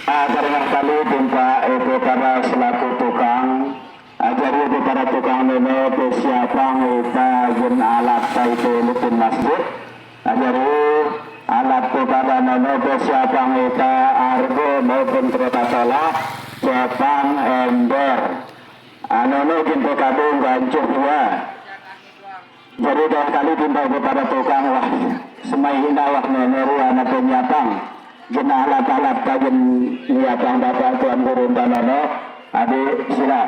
Barang kali jumpa itu para selaku tukang jadi itu para tukang ini siapa kita jen alat itu lutin masjid jadi alat kepada nene siapa kita argo maupun kereta tolak siapang ember anu jumpa kabung gancur ya jadi dua kali jumpa kepada tukang wah semai indah nene ruana penyapang jen alat-alat kajen niatang bapak tuan guru tanano adik sila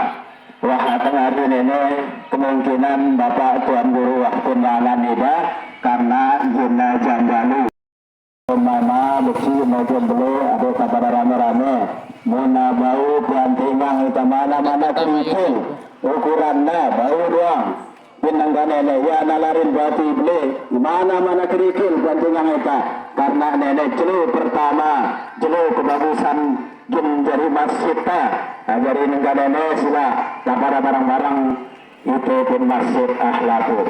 wah tengah hari ini kemungkinan bapak tuan guru waktu nalan ida karena guna jambalu mama beksi maupun beli ada kabar rame-rame muna bau pelantingan kita mana-mana kerikil ukurannya bau doang pinanggan nenek ya nalarin bati beli mana-mana kerikil pelantingan kita karena nenek jelu pertama jelu kebagusan jin dari masjid dari negara nenek sila para barang-barang itu pun masjid akhlakul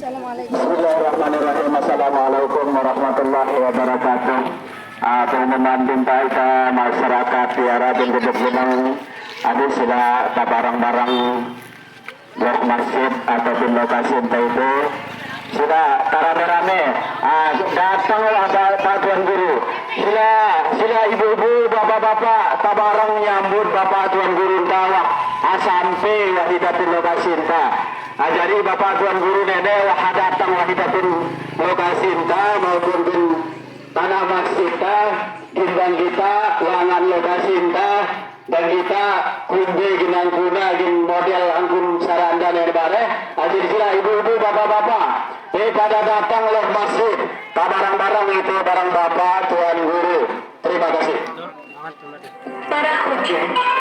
Bismillahirrahmanirrahim. Assalamualaikum warahmatullahi wabarakatuh. Teman-teman kita masyarakat tiara dan gedung gunung ada sila barang-barang blok masjid ataupun lokasi entah itu sila rame-rame datanglah Pak Tuan Guru sila ibu-ibu bapak-bapak tabarang nyambut Bapak Tuan Guru tawak sampai wahidatin lokasi entah jadi Bapak Tuan Guru nenek wah datang wahidatin lokasi entah maupun tanah masjid gimbang kita langan lokasi entah dan kita kunde ginang kuna gin model angkun saranda dari bare jadi sila ibu-ibu bapak-bapak pada datang loh masjid barang-barang itu barang Bapak Tuan Guru terima kasih para hujan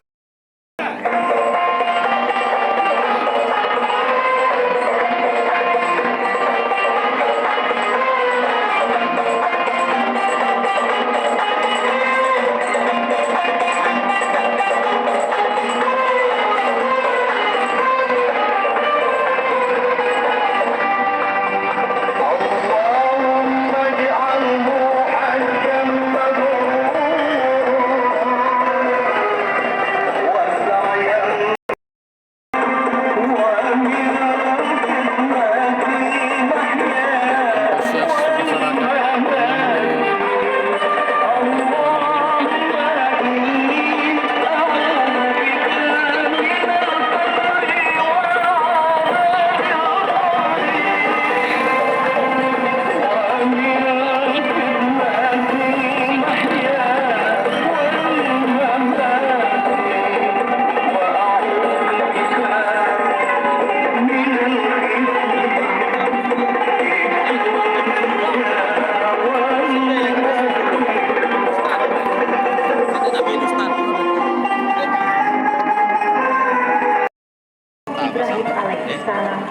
Ibrahim alaihissalam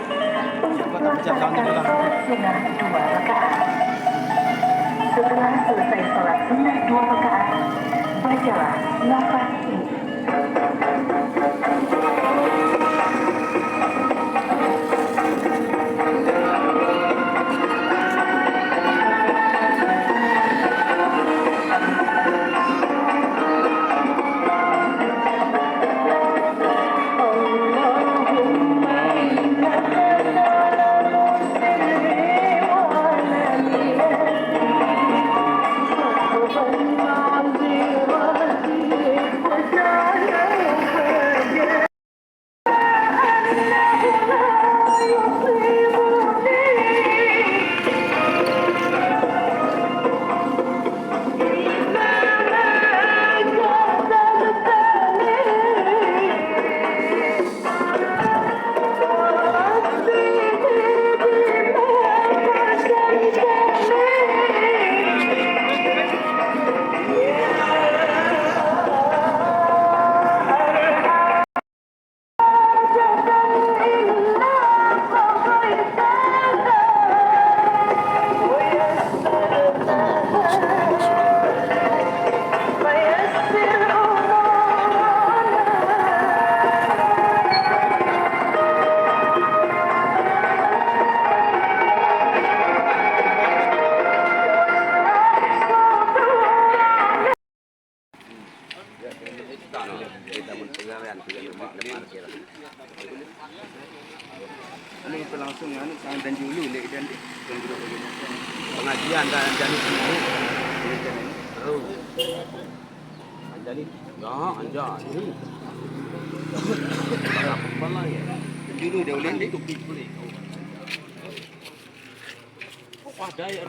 untuk melaksanakan sholat sunnah 2 rakaat. Setelah selesai sholat sunnah 2 rakaat, bacalah lafaz ini. Ini langsung dan dulu dan pengajian dan jadi sini. Terus. Anjani. Ya, anjani. Apa ya? Dulu dia boleh itu boleh. Kok ada ya?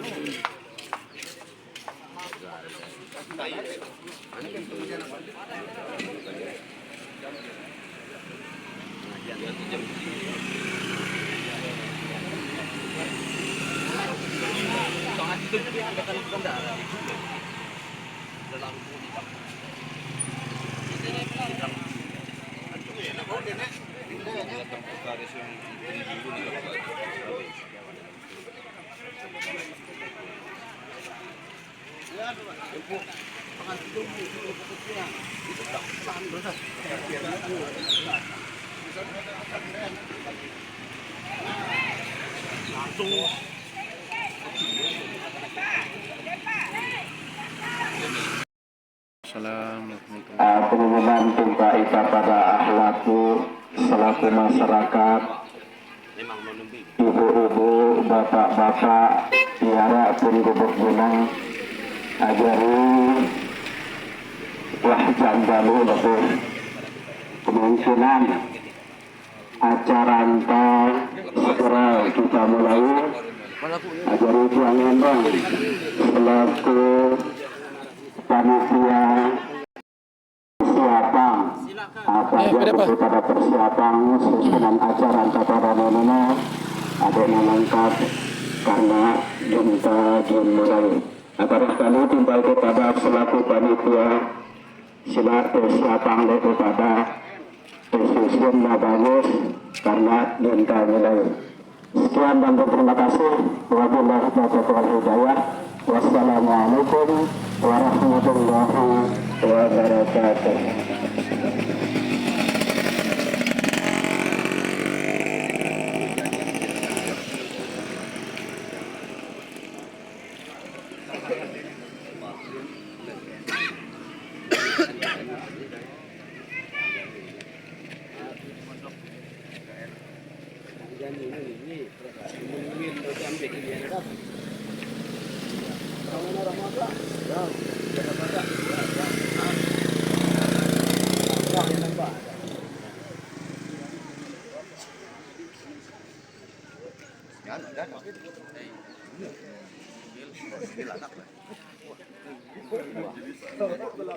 Pengumuman tumpah pada akhlaku selaku masyarakat, ibu-ibu, bapak-bapak, tiara pun gubuk gunung, ajari wah janggalu lebih kemungkinan acara entah segera kita mulai. Ajari Tuan Endong selaku panitia persiapan pada persiapan susunan acara pada nono ada yang lengkap karena jumpa dimulai. Barangkali timbal kepada selaku panitia sila persiapan kepada susun bagus karena jumpa mulai. Sekian dan terima kasih. Wabillahi taufiq wal hidayah. Wassalamualaikum warahmatullahi wabarakatuh.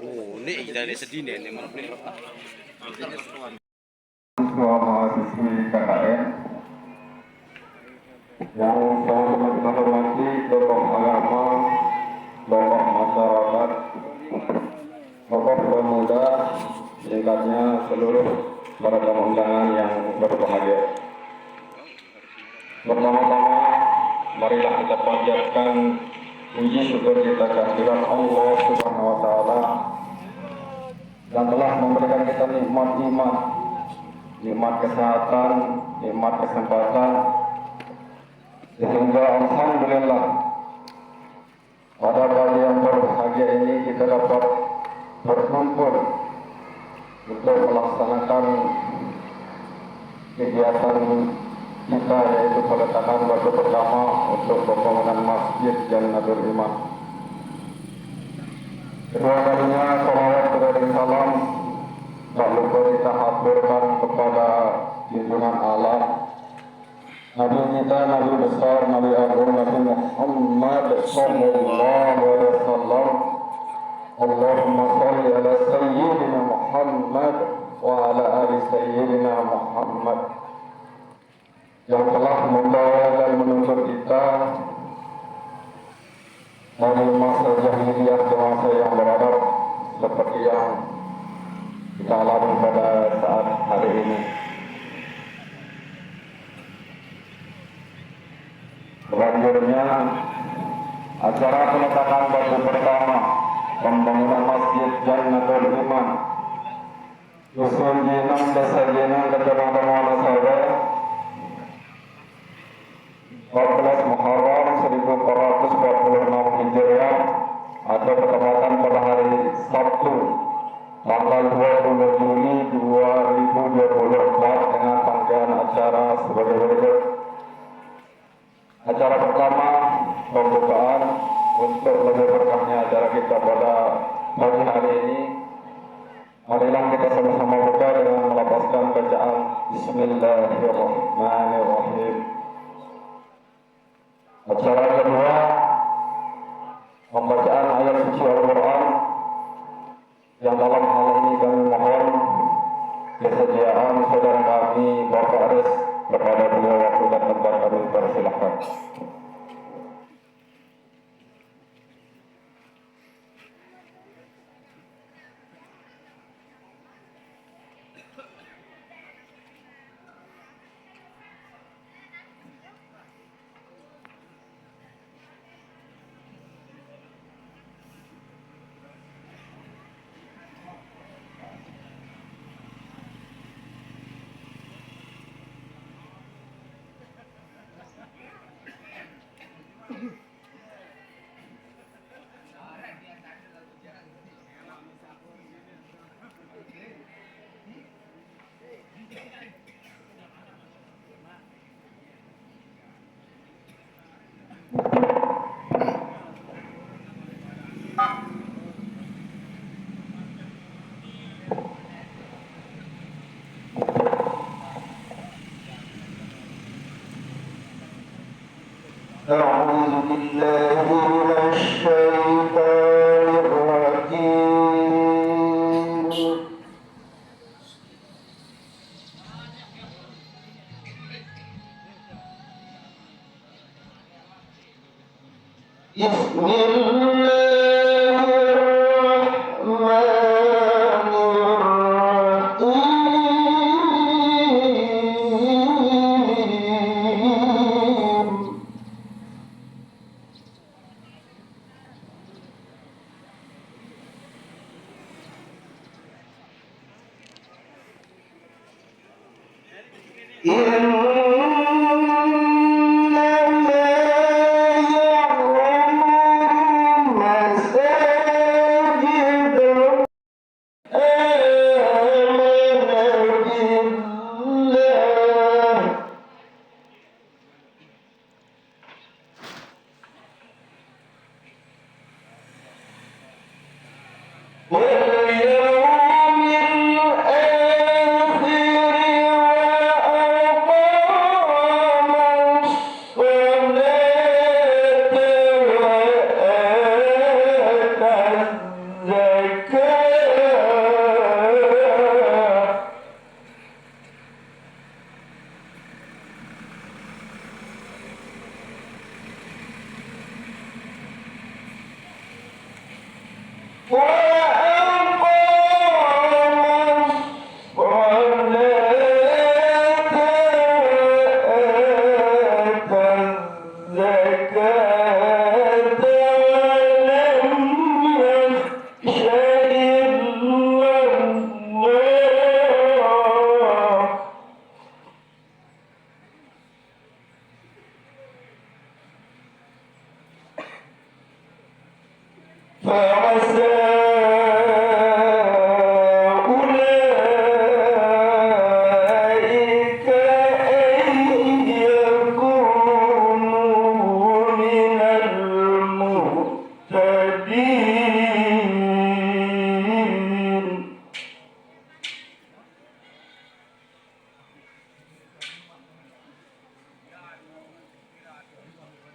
Oh, ini dari sedih nih memang. Semua mahasiswi KKN yang saya hormati tokoh agama, tokoh masyarakat, tokoh pemuda, singkatnya seluruh para tamu undangan yang berbahagia. Pertama-tama, marilah kita panjatkan puji syukur kita kehadirat Allah Subhanahu wa taala yang telah memberikan kita nikmat iman, nikmat kesehatan, nikmat kesempatan, sehingga alhamdulillah pada pagi yang berbahagia ini kita dapat berkumpul untuk melaksanakan kegiatan kita, yaitu peletakan batu pertama untuk pembangunan Masjid Jannatul Iman. Kedua kalinya salawat dan salam tak lupa kita haturkan kepada junjungan Allah, Nabi kita, Nabi besar, Nabi agung, Nabi Muhammad sallallahu alaihi wasallam. Allahumma shalli ala sayyidina Muhammad wa ala ali sayyidina Muhammad, yang telah membawa dan menuntut kita dari masa jahiliyah ke masa yang beradab seperti yang kita alami pada saat hari ini. Selanjutnya, acara peletakan batu pertama pembangunan Masjid Jannatul Iman Dusun Jenang, Desa Jenang, Kecamatan Wonosobo, 14 Muharram 1446 Hijriah, atau bertepatan pada hari Sabtu tanggal 20 Juli 2024 dengan rangkaian acara sebagai berikut. Acara pertama, pembukaan. Untuk lebih berkahnya acara kita pada pagi hari ini, marilah kita sama-sama buka dengan melafazkan bacaan Bismillahirrahmanirrahim. Acara kedua, pembacaan ayat suci Al-Quran, yang dalam hal ini kami mohon kesediaan saudara kami Bapak Aris kepada beliau waktu dan tempat kami persilahkan. أعوذ بالله من الشيطان الرجيم. بسم الله الرحمن الرحيم. واليوم الآخر وأقام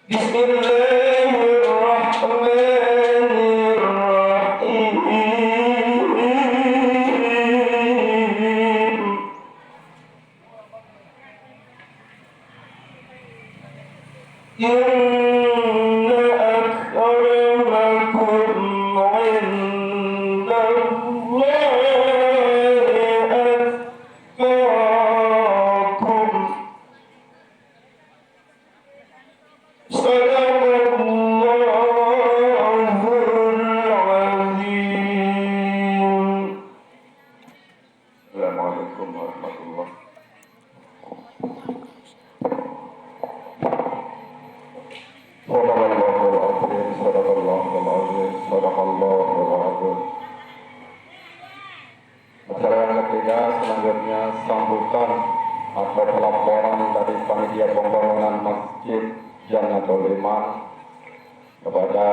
Bismillahirrahmanirrahim. Inna akramakum indallahi atqakum. Sadaqallahul azim. Assalamualaikum warahmatullahi Sadaqallahul azim, sadaqallahul azim, sadaqallahul azim. Acara yang ketiga selanjutnya sambutan atau pelaporan dari panitia pembangunan Masjid Jannatul Iman kepada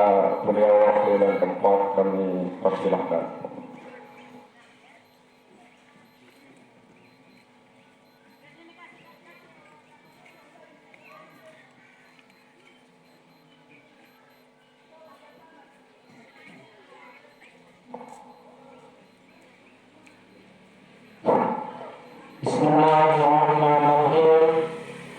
beliau waktu dan tempat kami persilahkan. Bismillahirrahmanirrahim.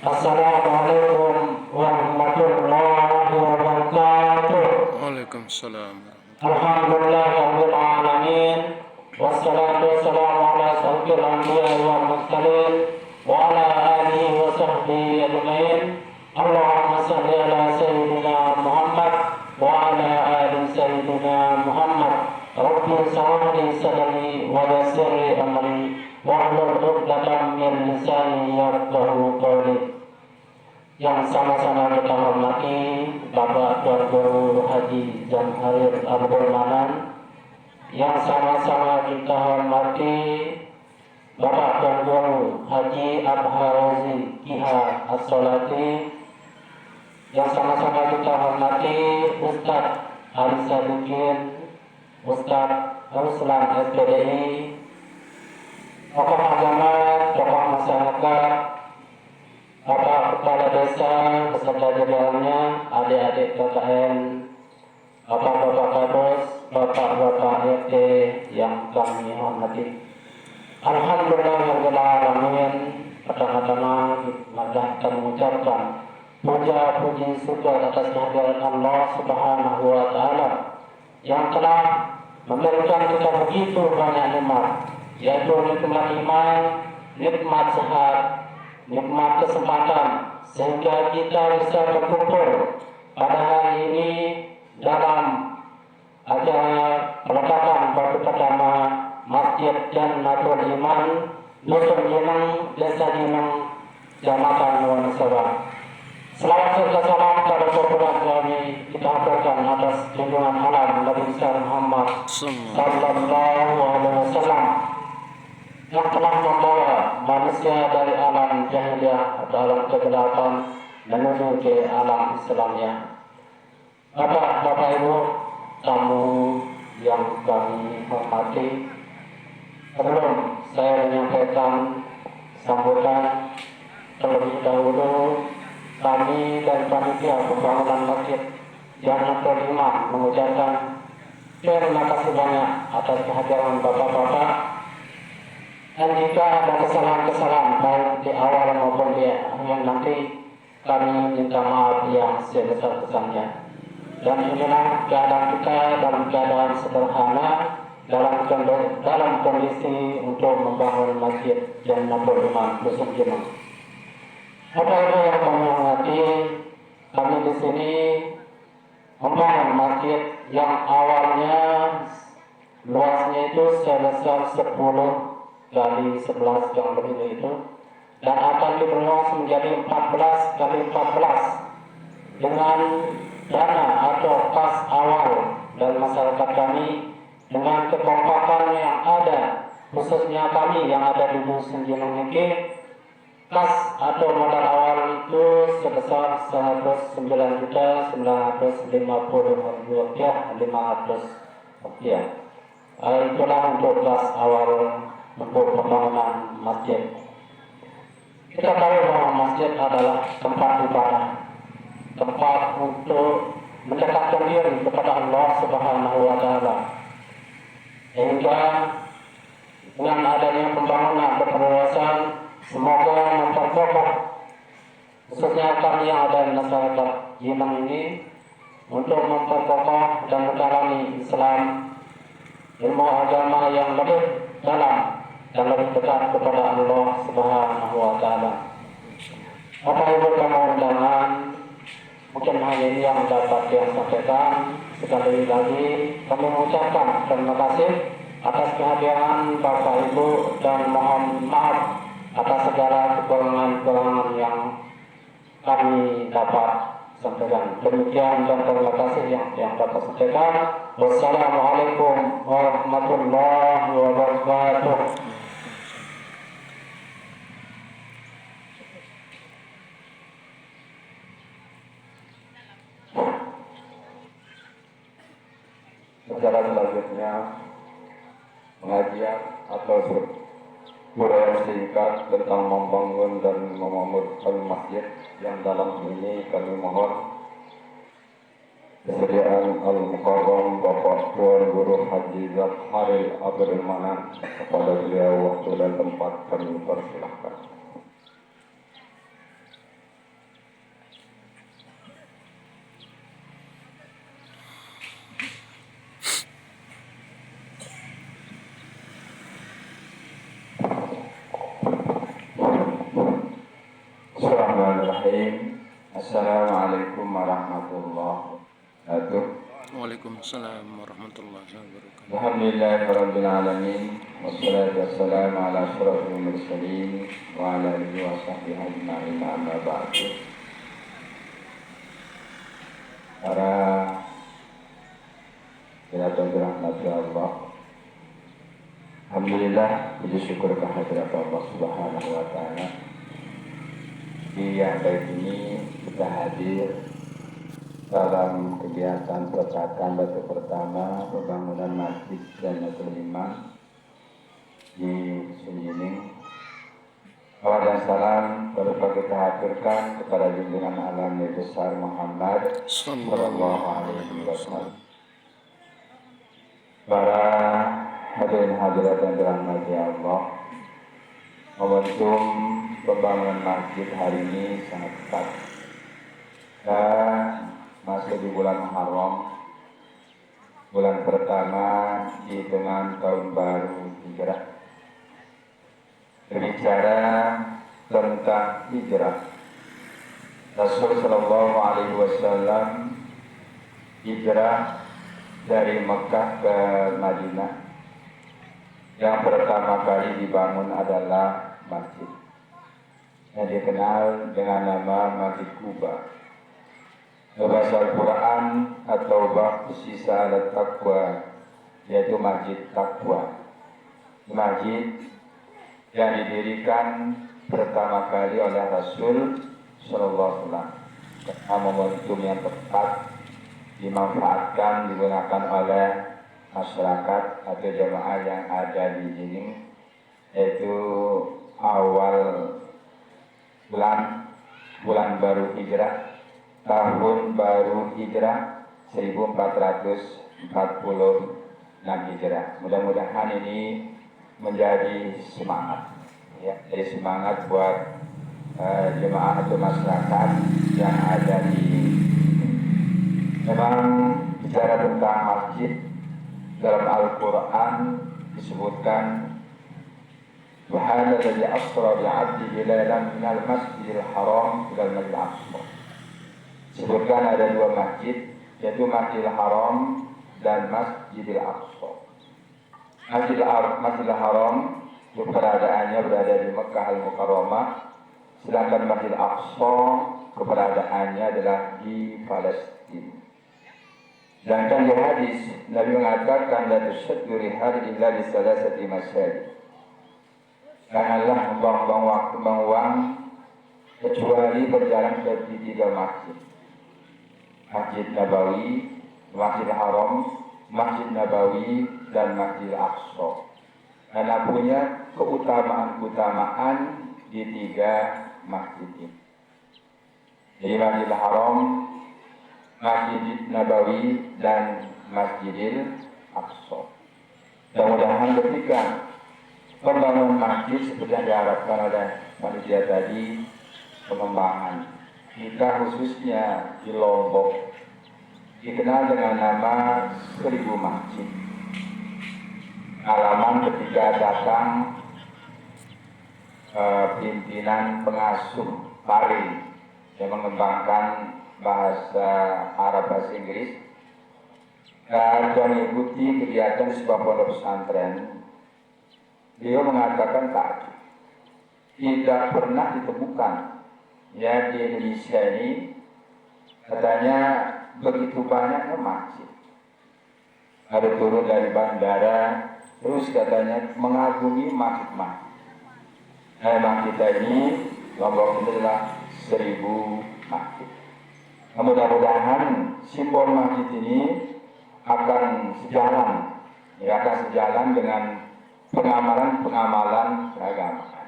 Assalamualaikum warahmatullahi wabarakatuh. Waalaikumsalam. Alhamdulillahirabbil alamin. Wassalatu wassalamu ala asyrofil anbiya'i wal mursalin wa ala alihi wa sahbihi ajmain. Allahumma shalli ala sayyidina Muhammad wa ala ali sayyidina Muhammad. Rabbi shrah li sadri wa yassir li amri wahlul 'uqdatam min lisani yafqahu qawli. Yang sama-sama kita hormati Bapak Tuan Guru Haji Jamharir Abdul Manan, yang sama-sama kita hormati Bapak Tuan Guru Haji Abharozi Kiha As-Solati, yang sama-sama kita hormati Ustadz Ali Sadikin, Ustadz Ruslan SPDI, tokoh agama, tokoh masyarakat, Bapak Kepala Desa beserta jajarannya, adik-adik KKN, Bapak-bapak Kadus, Bapak-bapak RT yang kami hormati. Alhamdulillahirrahmanirrahim. Pertama-tama kita mengucapkan puja-puji syukur atas kehadiran Allah Subhanahu wa Ta'ala yang telah memberikan kita begitu banyak nikmat, yaitu nikmat iman, nikmat sehat, nikmat kesempatan, sehingga kita bisa berkumpul pada hari ini dalam acara peletakan batu pertama Masjid Jannatul Iman, Dusun Jeneng, Desa Jeneng, Kecamatan Wonosobo. Selawat serta salam pada Bapak kami kita haturkan atas junjungan alam Nabi Muhammad Sallallahu Alaihi Wasallam yang telah membawa manusia dari alam jahiliyah atau alam kegelapan menuju ke alam Islamnya. Bapak Ibu, tamu yang kami hormati, sebelum saya menyampaikan sambutan, terlebih dahulu kami dari panitia pembangunan Masjid Jannatul Iman mengucapkan terima kasih banyak atas kehadiran bapak-bapak. Dan jika ada kesalahan-kesalahan baik di awal maupun di akhir nanti, kami minta maaf yang sebesar-besarnya. Dan inilah keadaan kita dalam keadaan sederhana, dalam kondisi untuk membangun Masjid Jannatul Iman Dusun Jeneng. Bapak-Ibu yang kami hormati, kami di sini membangun masjid yang awalnya luasnya itu sebesar 10 kali 11 yang lebih itu, dan akan diperluas menjadi 14 kali 14 dengan dana atau kas awal dari masyarakat kami, dengan kekompakan yang ada, khususnya kami yang ada di Dusun Jeneng ini. Kas atau modal awal itu sebesar Rp109.950.500. Itulah untuk kas awal untuk pembangunan masjid. Kita tahu bahwa masjid adalah tempat ibadah, tempat untuk mendekatkan diri kepada Allah Subhanahu wa taala. Hingga dengan adanya pembangunan berpengawasan, semoga memperkokoh khususnya kami yang ada di masyarakat Yinang ini untuk memperkokoh dan mendalami Islam, ilmu agama yang lebih dalam dan lebih dekat kepada Allah Subhanahu wa taala. Bapak Ibu tamu undangan, mungkin hanya ini yang dapat saya sampaikan. Sekali lagi kami mengucapkan terima kasih atas kehadiran Bapak Ibu dan mohon maaf atas segala kekurangan-kekurangan yang kami dapat sampaikan. Demikian dan terima kasih yang dapat sampaikan. Wassalamualaikum warahmatullahi wabarakatuh. Acara selanjutnya pengajian atau uraian singkat tentang membangun dan memamurkan masjid, yang dalam ini kami mohon kesediaan Al-Mukarram Bapak Tuan Guru Haji Zatharil Abdul Manan. Kepada beliau waktu dan tempat kami persilahkan. Bismillahirrahmanirrahim. Assalamualaikum warahmatullahi wabarakatuh. Waalaikumsalam warahmatullahi wabarakatuh. Alhamdulillahirabbil alamin, wassalatu wassalamu ala asyrofil mursalin wa ala alihi wa sahbihi ajma'in, amma ba'du. Para hadirin dirahmati Allah, alhamdulillah, puji syukur kehadirat Allah Subhanahu wa taala. Di yang baik ini kita hadir dalam kegiatan peletakan batu pertama pembangunan Masjid Jannatul Iman di Sunyining. Awal dan salam dapat kita haturkan kepada junjungan alam Nabi besar Muhammad sallallahu alaihi wasallam. Para hadirin hadirat yang dirahmati Allah, momentum pembangunan masjid hari ini sangat ketat dan masih di bulan Muharram, bulan pertama di hitungan tahun baru Hijrah. Berbicara tentang hijrah, Rasul Shallallahu Alaihi Wasallam hijrah dari Mekah ke Madinah. Yang pertama kali dibangun adalah masjid yang dikenal dengan nama Masjid Quba. Bahasa Al-Quran atau bab sisa al-taqwa, yaitu Masjid Taqwa. Masjid yang didirikan pertama kali oleh Rasul Sallallahu Alaihi Wasallam karena momentum yang tepat dimanfaatkan, digunakan oleh masyarakat atau jemaah yang ada di sini, yaitu awal bulan baru Hijrah, tahun baru Hijrah 1446 Hijrah. Mudah-mudahan ini menjadi semangat, ya, jadi semangat buat jemaah atau masyarakat yang ada di. Memang bicara tentang masjid, dalam Al-Quran disebutkan Subhanalladzi asra bi'abdihi lailan minal masjidil haram ilal masjidil aqsa. Disebutkan ada dua masjid, yaitu Masjidil Haram dan Masjidil Aqsa. Masjidil Haram keberadaannya berada di Mekkah Al-Mukarramah, sedangkan Masjidil Aqsa keberadaannya adalah di Palestina. Sedangkan di hadis Nabi mengatakan la tusyaddu rihal illa li salasati masajid. Janganlah membuang waktu uang kecuali berjalan ke tiga masjid. Masjid Nabawi, Masjid Haram, Masjid Nabawi, dan Masjid Aqsa. Karena punya keutamaan-keutamaan di tiga masjid ini. Jadi Masjidil Haram, Masjid Nabawi, dan Masjidil Aqsa. Mudah-mudahan ketika pembangunan masjid seperti yang diharapkan oleh panitia tadi, pengembangan kita khususnya di Lombok dikenal dengan nama 1000 masjid. Alaman ketika datang pimpinan pengasuh Paris yang mengembangkan bahasa Arab bahasa Inggris dan mengikuti kegiatan sebuah pondok pesantren, beliau mengatakan tadi tidak pernah ditemukan ya di Indonesia ini katanya begitu banyaknya masjid. Ada turun dari bandara terus katanya mengagumi masjid-masjid. Nah, memang kita ini Lombok ini adalah 1000 masjid. Nah, mudah-mudahan simbol masjid ini akan sejalan dengan pengamalan keagamaan.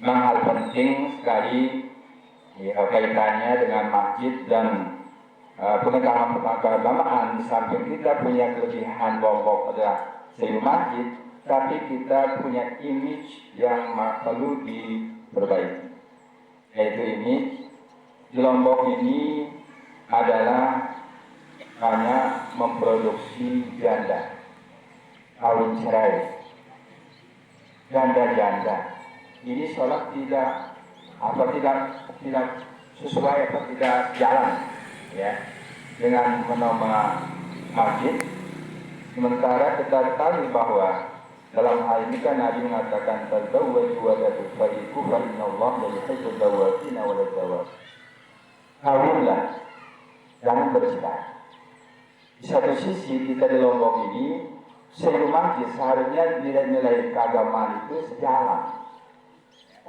Memang hal penting sekali ya, kaitannya dengan masjid dan pengetahuan keagamaan. Di samping kita punya kelebihan Lombok adalah 1000 masjid, tapi kita punya image yang perlu diperbaiki. Yaitu image di Lombok ini adalah hanya memproduksi janda, kawin cerai, janda-janda. Ini seolah tidak sesuai atau tidak jalan ya dengan menoma masjid. Sementara kita tahu bahwa dalam hal ini kan Nabi mengatakan tazawwaju wa la tufariqu fa innallaha la yuhibbul zawwajina wa la zawwaj. Kawinlah, jangan bercerai. Di satu sisi kita di Lombok ini 1000 masjid seharusnya nilai-nilai keagamaan itu sejalan.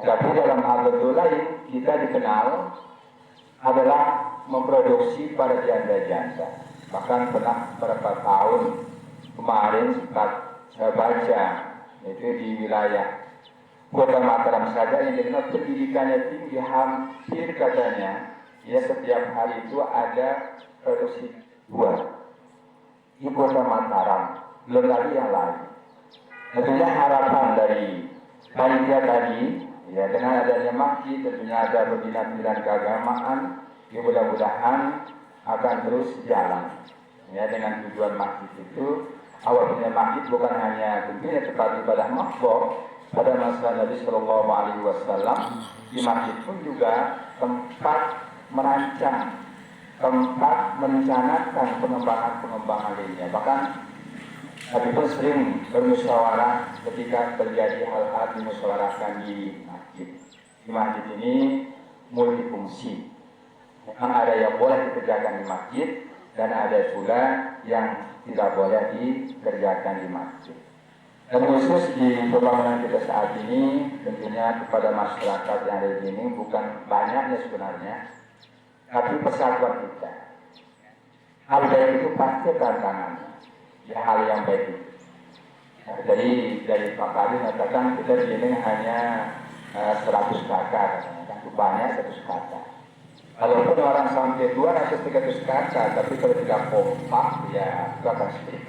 Tapi dalam hal lain kita dikenal adalah memproduksi para janda-janda. Bahkan pernah beberapa tahun kemarin saya baca itu di wilayah Kota Mataram saja yang dikenal pendidikannya tinggi, hampir katanya ya setiap hari itu ada produksi buah di Kota Mataram, belum lagi yang lain. Tentunya harapan dari panitia tadi ya dengan adanya masjid tentunya ada pembinaan keagamaan yang mudah-mudahan akan terus jalan ya dengan tujuan masjid itu. Awalnya masjid bukan hanya tentunya tempat ibadah makhluk pada masa Nabi Shallallahu Alaihi Wasallam, di masjid pun juga tempat merancang, tempat merencanakan pengembangan lainnya. Bahkan Nabi pun sering bermusyawarah ketika terjadi hal-hal dimusyawarahkan di masjid. Di masjid ini multifungsi. Memang ada yang boleh dikerjakan di masjid dan ada pula yang tidak boleh dikerjakan di masjid. Dan khusus di pembangunan kita saat ini tentunya kepada masyarakat yang ada di sini bukan banyaknya sebenarnya, tapi persatuan kita. Hal baik itu pasti tantangannya, ya hal yang baik itu. Nah, dari Pak Kadi mengatakan kita di sini hanya 100 kakak, kan banyak 100 kakak. Walaupun orang sampai 200-300 kakak, tapi kalau tidak kompak ya itu akan sulit.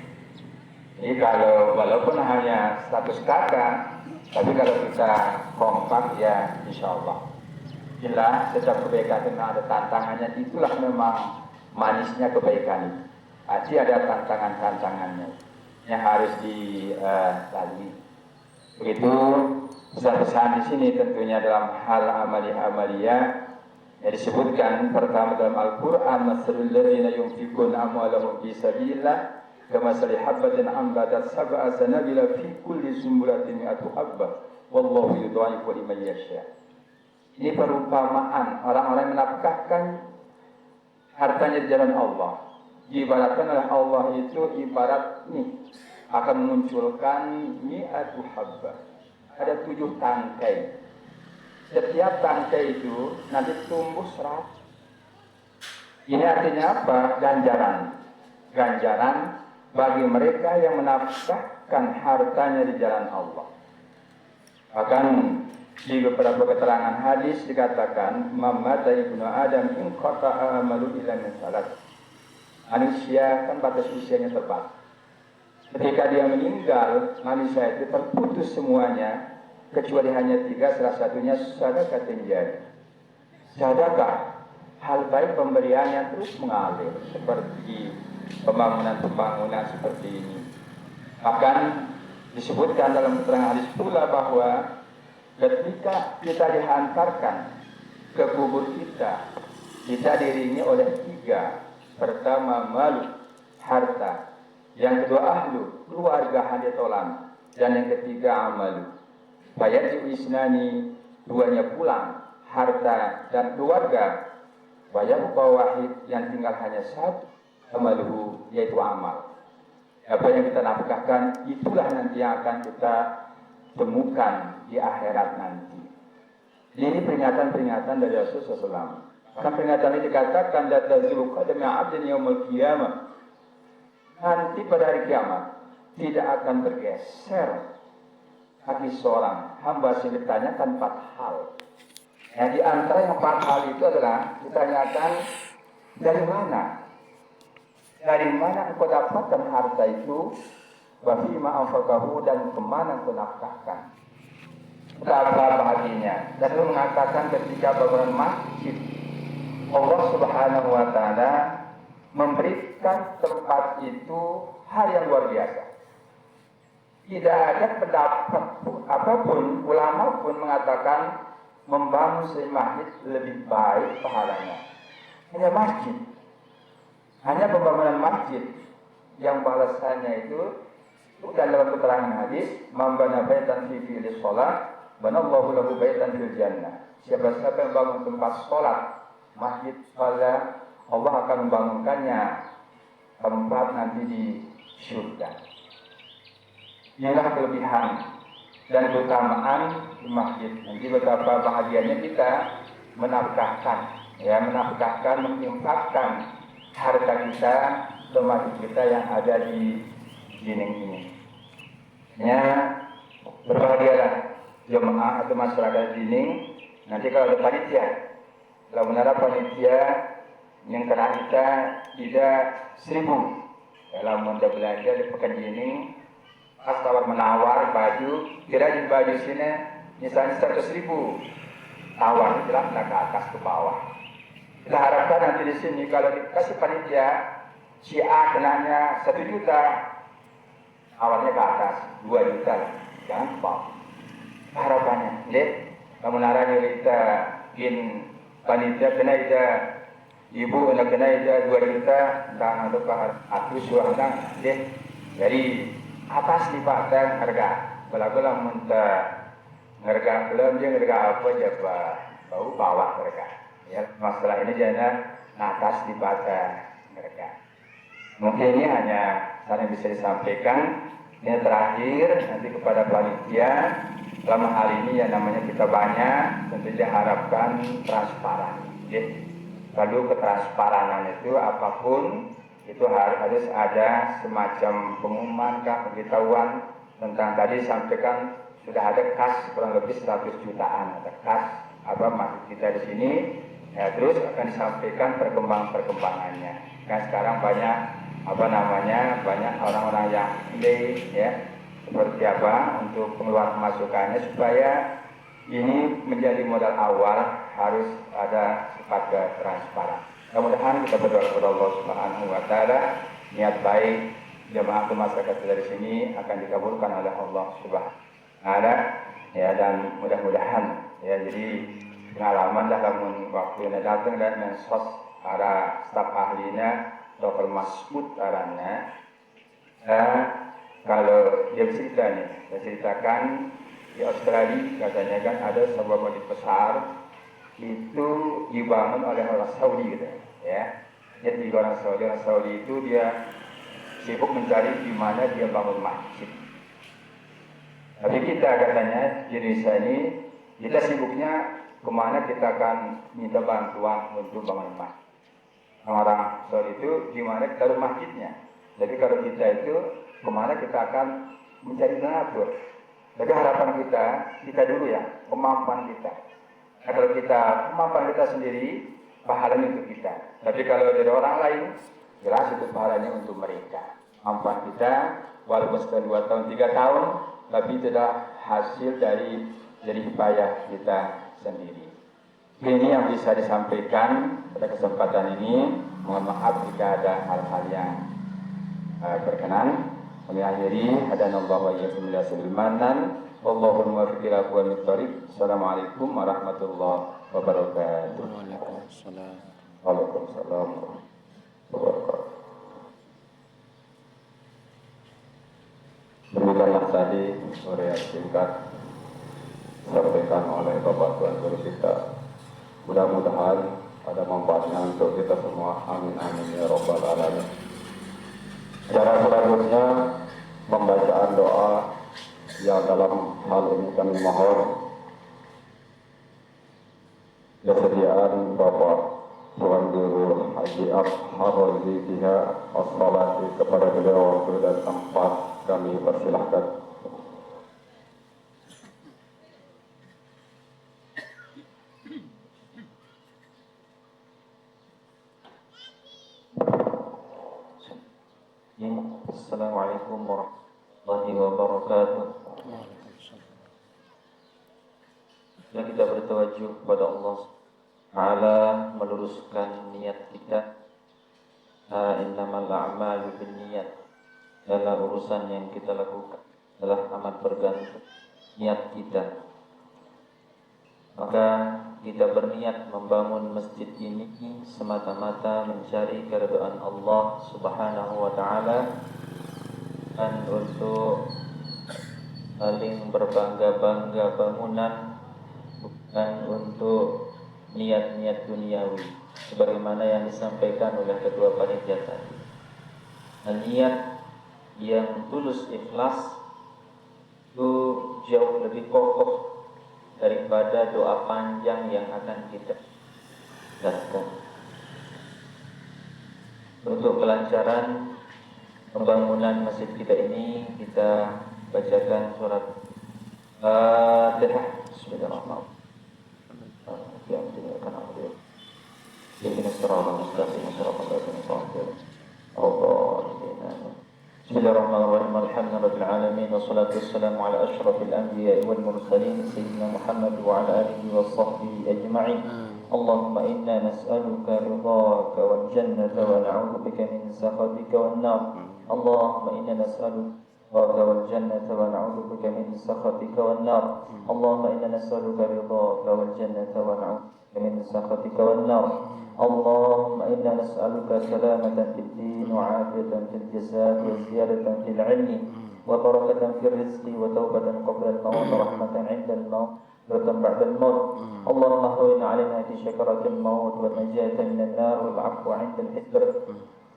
Jadi kalau walaupun hanya 100 kakak, tapi kalau kita kompak ya insya Allah. Jelas setiap kebaikan memang ada tantangannya, itulah memang manisnya kebaikan itu. Pasti ada tantangannya yang harus dilalui. Begitu pesan-pesan di sini tentunya dalam hal amaliyah yang disebutkan pertama dalam Al-Quran, masalul ladzina yunfikuna amwalahum fi sabilillah kamathali habbatin ambatat sab'a sanabila fi kulli sumbulatin mi'atu habbah wallahu yudha'ifu liman yasha'. Ini perumpamaan orang-orang yang menafkahkan hartanya di jalan Allah. Diibaratkan oleh Allah itu ibarat nih akan memunculkan mi'atu habbah. Ada 7 tangkai. Setiap tangkai itu nanti tumbuh 100. Ini artinya apa? Ganjaran bagi mereka yang menafkahkan hartanya di jalan Allah. Bahkan Di beberapa keterangan hadis dikatakan, "Mamata ibnu Adam in qata'a amalu illa min salat." Manusia kan batas usianya terbatas. Ketika dia meninggal, manusia itu terputus semuanya kecuali hanya 3, salah satunya sedekah jariah. Sedekah, hal baik pemberian yang terus mengalir seperti pembangunan seperti ini. Bahkan disebutkan dalam keterangan hadis pula bahwa ketika kita dihantarkan ke kubur kita diiringi oleh 3. Pertama, malu, harta. Yang kedua, ahlu, keluarga haditolan. Dan yang ketiga, amalu. Bayat isnani, 2-nya pulang, harta dan keluarga. Bayat wahid, yang tinggal hanya 1, amaluhu, yaitu amal. Apa yang kita nafkahkan, itulah nanti yang akan kita temukan di akhirat nanti. Ini peringatan-peringatan dari Rasulullah SAW. Maka peringatan ini dikatakan la tazulu qadama 'abdin yaumil qiyamah. Nanti pada hari kiamat tidak akan bergeser kaki seorang hamba yang ditanyakan 4 hal. Yang di antara yang 4 hal itu adalah ditanyakan dari mana? Dari mana engkau dapatkan harta itu? Wa fima anfaqahu, dan kemana engkau nafkahkan? Betapa bahagianya. Dan itu mengatakan ketika bangunan masjid, Allah Subhanahu wa Ta'ala memberikan tempat itu hal yang luar biasa. Tidak ada pendapat apapun, ulama pun mengatakan membangun masjid lebih baik pahalanya. Hanya masjid, hanya pembangunan masjid yang balasannya itu bukan dalam keterangan hadis, "Man bana baitan fi fi'li shalah, banallahu lahu baitan fil jannah." Siapa-siapa yang bangun tempat salat, masjid, pada Allah akan membangunkannya tempat nanti di surga. Inilah kelebihan dan keutamaan di masjid. Nanti betapa bahagianya kita menafkahkan, menginfakkan harta kita ke masjid kita yang ada di dinding ini. Ya, berbahagialah jemaah atau masyarakat dinding. Nanti kalau ada panitia, kalau benar panitia yang kena kita tidak 1.000 dalam muda belanja di pekan ini, pas tawar menawar baju, kira di baju sini misalnya 100.000, tawar jelas ke atas ke bawah. Kita harapkan nanti di sini kalau dikasih panitia si A kenanya 1 juta, awalnya ke atas 2 juta, jangan ke bawah. Harapannya, dek, kemenaranya kita in panitia kena ida ibu nak kena ida 2 juta dan untuk aku suahkan deh dari atas lipatan harga bela-bela minta harga belum dia harga apa aja bau bawah mereka ya, masalah ini jangan atas lipatan mereka. Mungkin ini hanya saya bisa disampaikan. Ini terakhir nanti kepada panitia, dalam hal ini yang namanya kita banyak, tentu diharapkan transparan. Lalu ketransparanan itu apapun itu harus ada semacam pengumuman, pemberitahuan tentang tadi sampaikan sudah ada kas kurang lebih 100 jutaan, ada kas masjid kita di sini. Ya, terus akan disampaikan perkembangannya. Kan sekarang banyak banyak orang-orang yang ya seperti untuk pengeluaran masukannya supaya ini menjadi modal awal harus ada sifat transparan. Mudah-mudahan kita berdoa kepada Allah Subhanahu wa Ta'ala, niat baik jemaah masyarakat dari sini akan dikabulkan oleh Allah Subhanahu wa Ta'ala ya, dan mudah-mudahan ya jadi pengalaman dalam waktu yang datang dan mensos para staf ahlinya Dr. Masud arana. Kalau dia ceritakan di Australia katanya kan ada sebuah masjid besar itu dibangun oleh orang Saudi gitu ya. Jadi orang Saudi itu dia sibuk mencari di mana dia bangun masjid. Tapi kita katanya di Indonesia ini kita sibuknya kemana kita akan minta bantuan untuk bangun masjid. Orang Saudi itu di mana kita taruh masjidnya. Jadi kalau kita itu kemana kita akan mencari donatur. Jadi harapan kita dulu ya, kemampuan kita. Nah, kalau kemampuan kita sendiri, pahalanya untuk kita. Tapi kalau dari orang lain, jelas itu pahalanya untuk mereka. Kemampuan kita, walaupun sekitar 2 tahun, 3 tahun, tapi tidak hasil dari upaya kita sendiri. Ini yang bisa disampaikan pada kesempatan ini. Mohon maaf jika ada hal-hal yang berkenan. Kami akhiri, hadanallahu wa iyyakum ila sabilil manan. Wallahu muwaffiq ila aqwamit thoriq. Assalamualaikum warahmatullahi wabarakatuh. Waalaikumsalam. Waalaikumsalam warahmatullahi wabarakatuh. Demikianlah tadi uraian singkat disampaikan oleh Bapak Tuan Guru kita. Mudah-mudahan ada manfaatnya untuk kita semua. Amin amin ya rabbal alamin. Cara selanjutnya pembacaan doa yang dalam hal ini kami mohon kesediaan Bapak Tuan Guru Haji Abhar Rizkiha as-salati kepada beliau waktu dan tempat kami persilahkan. Assalamualaikum warahmatullahi wabarakatuh. Dan kita bertawajuh kepada Allah Ta'ala meluruskan niat kita. Innamal a'malu binniyat. Dalam urusan yang kita lakukan adalah amat bergantung niat kita. Maka kita berniat membangun masjid ini semata-mata mencari keridhaan Allah Subhanahu wa Ta'ala, dan untuk saling berbangga-bangga bangunan, bukan untuk niat-niat duniawi sebagaimana yang disampaikan oleh kedua panitia tadi. Dan niat yang tulus ikhlas itu jauh lebih kokoh daripada doa panjang yang akan kita lakukan. Untuk kelancaran pembangunan masjid kita ini, kita bacakan surat Fatihah. Bismillahirrahmanirrahim. Bismillahirrahmanirrahim. Alhamdulillahil alamin wassalatu wassalamu ala asyrafil anbiya'i wal mursalin sayyidina Muhammad wa ala alihi washabbihi ajma'in. Allahumma inna nas'aluka ridhaka wal jannata wa na'udzu bika min sakhatika wan nar. Allahumma inna nas'aluka ridhaka wal jannata wa na'udzu bika min sakhatika wan nar. Allahumma inna nas'aluka ridhaka wal jannata wa na'udzu bika min sakhatika wan nar. اللهم إنا نسألك سلامة في الدين وعافية في الجسد وزيادة في العلم وبركة في الرزق وتوبة قبل الموت ورحمة عند الموت بعد الموت. اللهم هون علينا في شكرة الموت والنجاة من النار والعفو عند الحسر.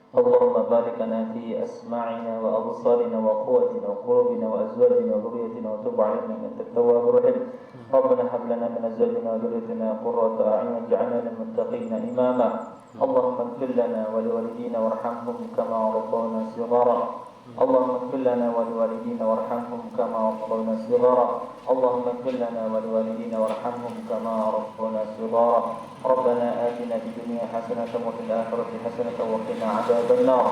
اللهم بارك لنا في أسماعنا وأبصارنا وقوتنا وقلوبنا وأزواجنا وذريتنا وتب علينا أنت التواب الرحيم. ربنا هب لنا من أزواجنا وذريتنا قرة أعين واجعلنا للمتقين إماما. اللهم اغفر لنا ولوالدينا وارحمهم كما ربونا صغارا. اللهم اغفر لنا ولوالدينا وارحمهم كما ربونا صغارا. اللهم اغفر لنا ولوالدينا وارحمهم كما ربونا صغارا. ربنا آتنا في الدنيا حسنة وفي الآخرة حسنة وقنا عذاب النار.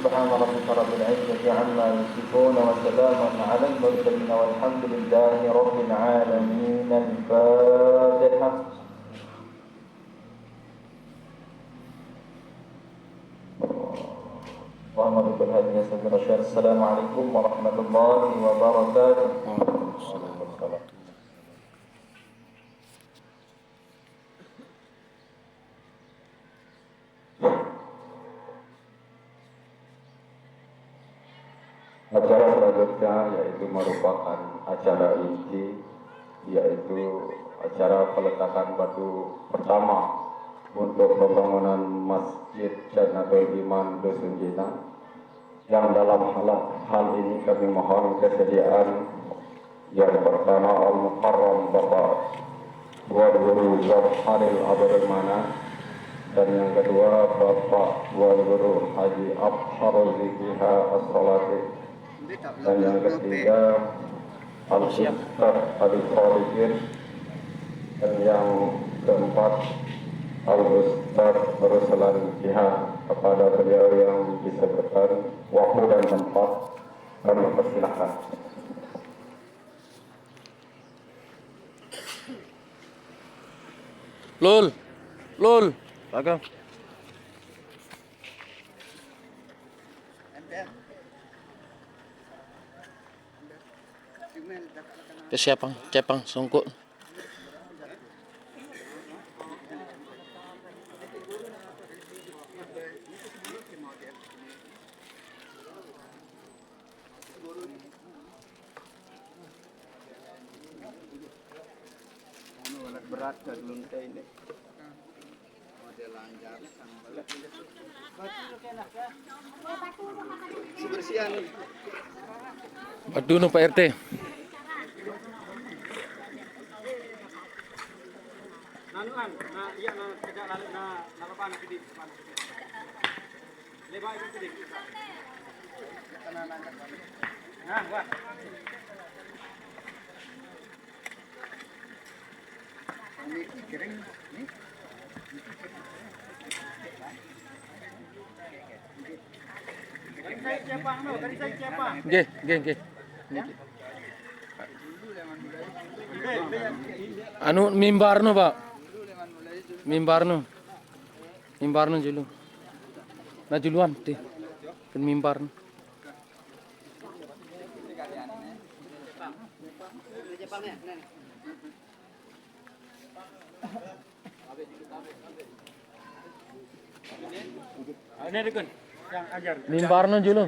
سبحان ربك رب العزة عما يصفون وسلام على المرسلين والحمد لله رب العالمين. الفاتحة. اللهم بك الهدي يا سيدنا الرشاد. السلام عليكم ورحمة الله وبركاته. Acara selanjutnya yaitu merupakan acara inti, yaitu acara peletakan batu pertama untuk pembangunan Masjid Jannatul Iman Dusun Jinang. Yang dalam hal ini kami mohon kesediaan yang pertama Al-Muharram Bapak Tuan Guru Zabharil Abdul Manan, dan yang kedua Bapak Tuan Guru Haji Abhar Rizkiha as-salati, dan yang ketiga Al-Ustaz Habib Khalidir, dan yang keempat Al-Ustaz Ruslan Jihad. Kepada beliau yang disebutkan waktu dan tempat, kami persilahkan. Lul. Belakang. Cepang, songkok. Berat ke lunte ini. Batu no Pak RT. Nggih. Anu mimbarno, Pak. Mimbarno julu. Nah juluan deh. Kan mimbarno. Mimbarno julu.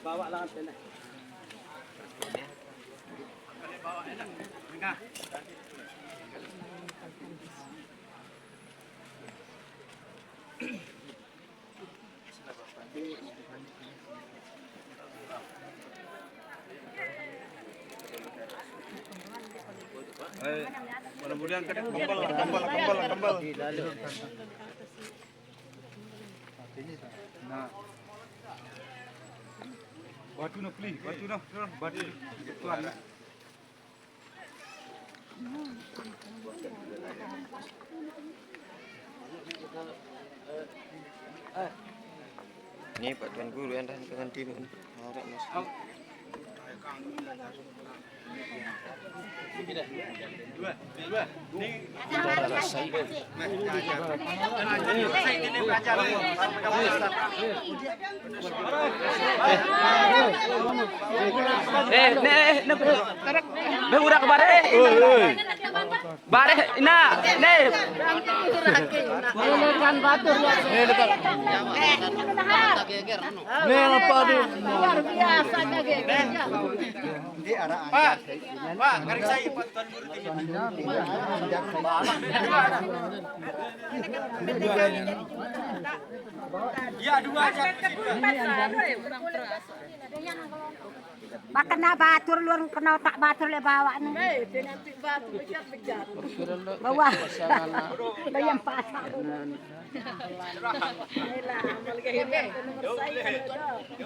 Bawa lah sini. Mudah-mudahan kembal. Nah. Batu no beli, batu. Tuan. Ini Pak Tuan Guru yang dah dengan tim harap masuk. Behurak bare. Bare ina, ne. Kan batur ya. Ne apa tu? Luar biasa kaget. Pak, garis saya Pak Tuan Guru Ya, dua aja. Makan na batur luar kena tak batur le bawa ni. Bawa. Bayang pasar.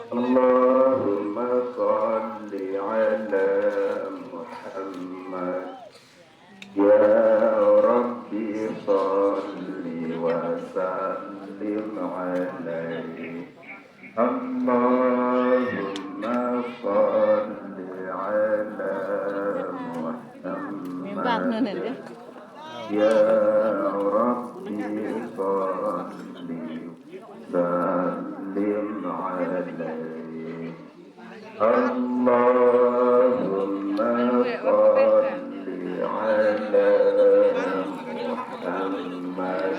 Allahumma salli ala Muhammad. Ya Rabbi salli wa sallim alaihi. Allahumma salli ala Muhammad. Ya Rabbi salli sallim alaihi. Allahumma salli ala Muhammad.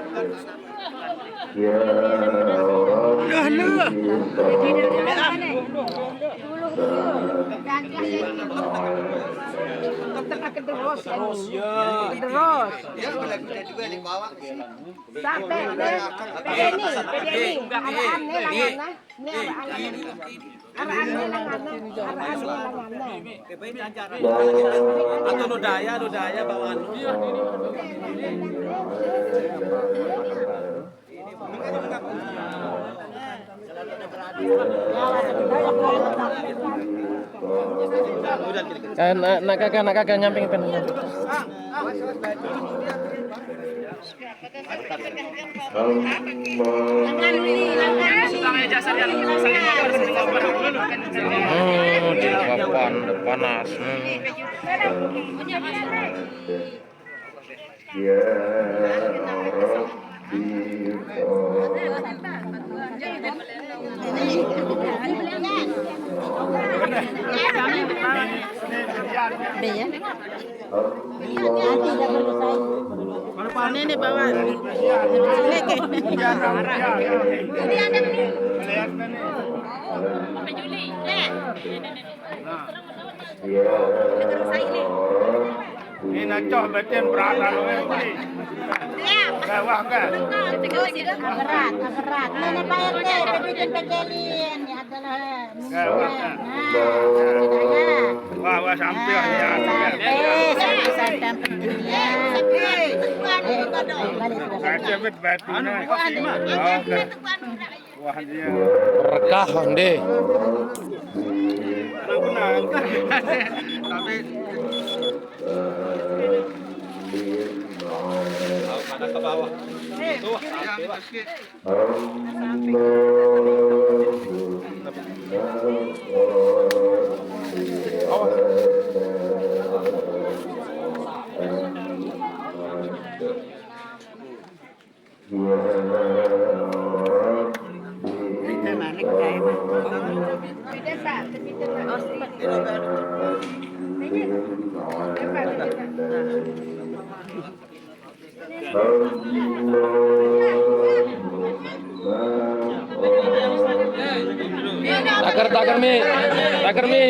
Ya Rabbi Terus ya. Terus. Sampai PDN Atau nudaya bawaan. Nak kakak nyamping pen. Di papan panas. Ya Ini bawa. Ini nacok betin berat lalu ini. Kawah kan? Berat. Nenek bayar deh, pecelin. Ya adalah. Kawah kan? Wah sampai ya. Sampai Kacebet batunya. Wah dia. Berkah deh. Tapi pada ke bawah. Tuh, basket. Takar mi.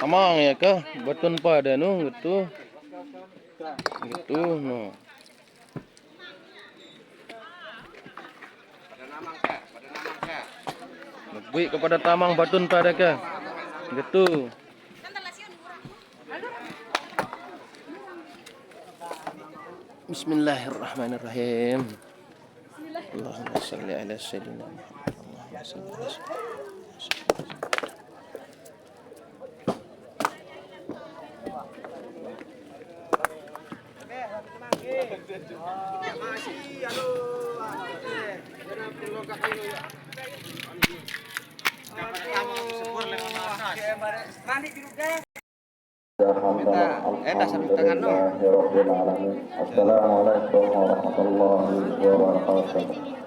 Tamang ya kah? Batun pada nu gitu. Gitu no. Lebih kepada tamang batun pada kah? Gitu. Bismillahirrahmanirrahim. Allahumma shalli ala sayyidina Muhammad. Allahumma shalli ala sayyidina Assalamualaikum warahmatullahi wabarakatuh.